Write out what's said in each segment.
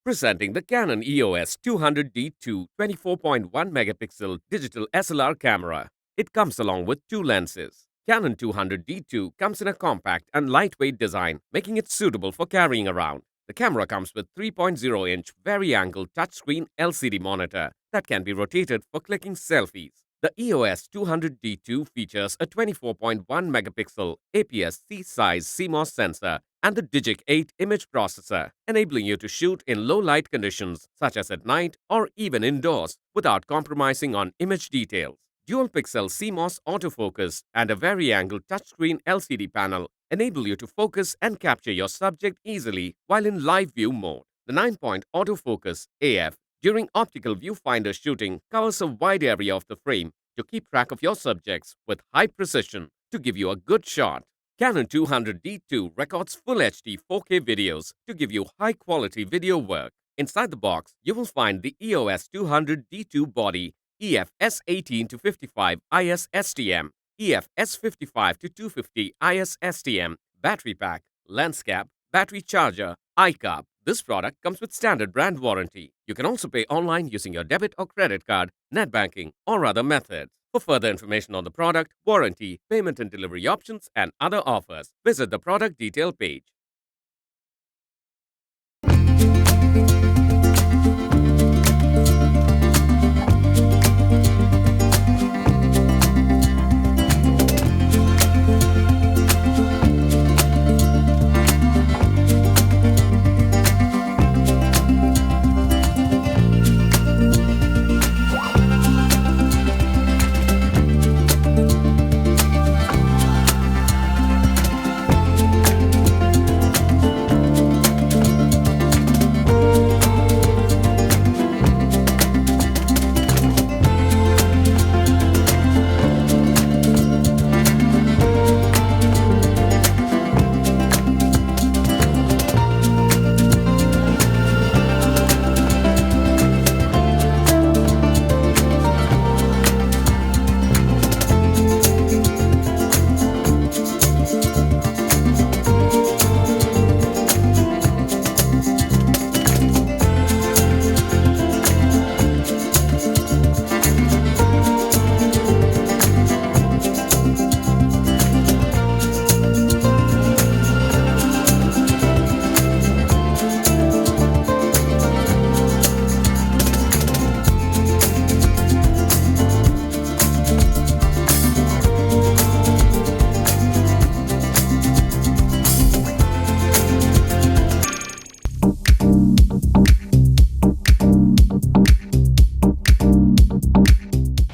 Presenting the Canon EOS 200D2 24.1 megapixel digital SLR camera. It comes along with two lenses. Canon 200D2 comes in a compact and lightweight design, making it suitable for carrying around. The camera comes with 3.0-inch vari-angle touchscreen LCD monitor that can be rotated for clicking selfies. The EOS 200D2 features a 24.1 megapixel APS-C size CMOS sensor and the Digic 8 image processor, enabling you to shoot in low light conditions such as at night or even indoors without compromising on image details. Dual pixel CMOS autofocus and a vari-angle touchscreen LCD panel enable you to focus and capture your subject easily while in live view mode. The 9-point autofocus AF during optical viewfinder shooting covers a wide area of the frame to keep track of your subjects with high precision to give you a good shot. Canon 200D2 records Full HD 4K videos to give you high-quality video work. Inside the box, you will find the EOS 200D2 body, EF S18 to 55 IS STM, EF S55 to 250 IS STM, battery pack, lens cap, battery charger, iCarb. This product comes with standard brand warranty. You can also pay online using your debit or credit card, net banking, or other methods. For further information on the product, warranty, payment and delivery options, and other offers, visit the product detail page.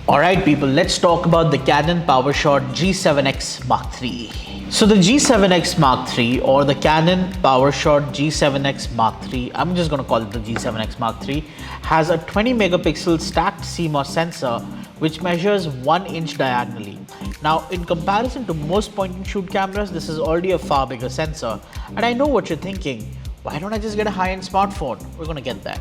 Alright people, let's talk about the Canon PowerShot G7X Mark III. So the G7X Mark III or the Canon PowerShot G7X Mark III, I'm just going to call it the G7X Mark III, has a 20 megapixel stacked CMOS sensor which measures 1 inch diagonally. Now in comparison to most point and shoot cameras, this is already a far bigger sensor, and I know what you're thinking, why don't I just get a high-end smartphone? We're going to get there.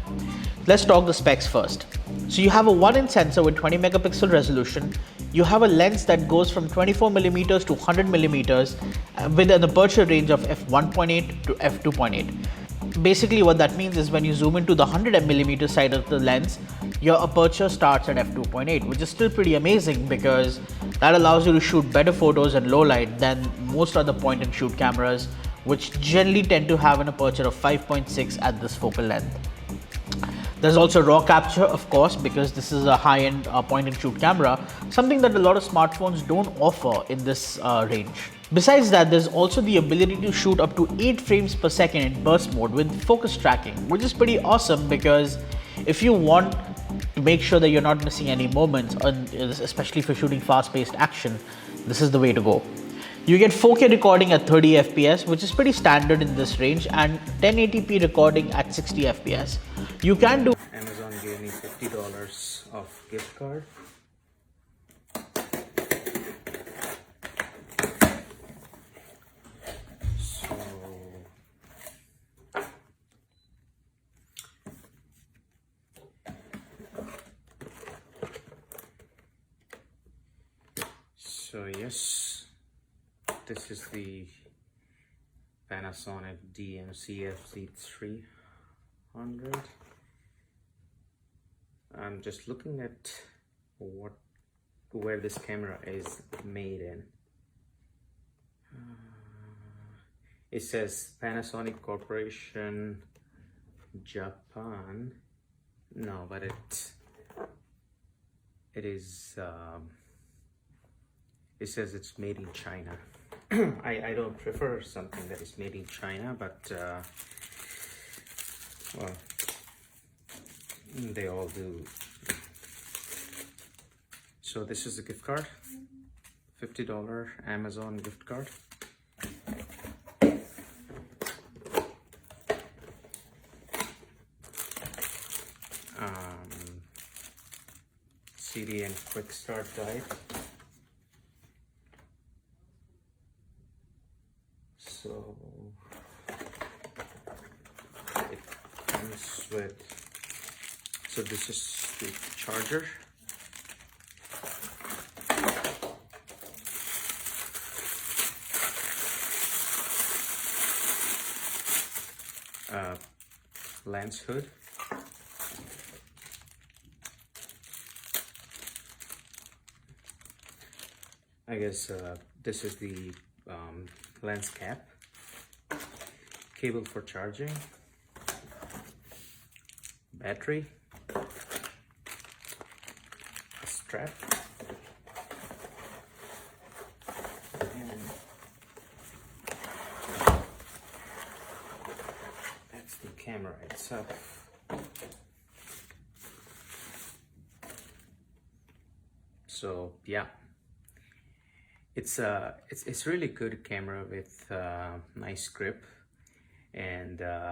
Let's talk the specs first. So you have a 1-inch sensor with 20 megapixel resolution. You have a lens that goes from 24 millimeters to 100 millimeters with an aperture range of f1.8 to f2.8. Basically what that means is when you zoom into the 100 millimeter side of the lens, your aperture starts at f2.8, which is still pretty amazing because that allows you to shoot better photos at low light than most other point and shoot cameras, which generally tend to have an aperture of 5.6 at this focal length. There's also raw capture, of course, because this is a high-end point and shoot camera, something that a lot of smartphones don't offer in this range. Besides that, there's also the ability to shoot up to 8 frames per second in burst mode with focus tracking, which is pretty awesome because if you want to make sure that you're not missing any moments, especially for shooting fast-paced action, this is the way to go. You get 4K recording at 30 FPS, which is pretty standard in this range, and 1080p recording at 60 FPS. You can do. Amazon gave me $50 of gift card. So yes, this is the Panasonic DMCF Z3 100. I'm just looking at where this camera is made in. It says Panasonic Corporation, Japan. No, but it is. It says it's made in China. I don't prefer something that is made in China, but well, they all do. So this is a gift card, $50 Amazon gift card. CD and quick start guide. So it comes with, so this is the charger. Lens hood. I guess this is the lens cap, cable for charging, battery, a strap, and that's the camera itself. So yeah, it's really good camera with nice grip, and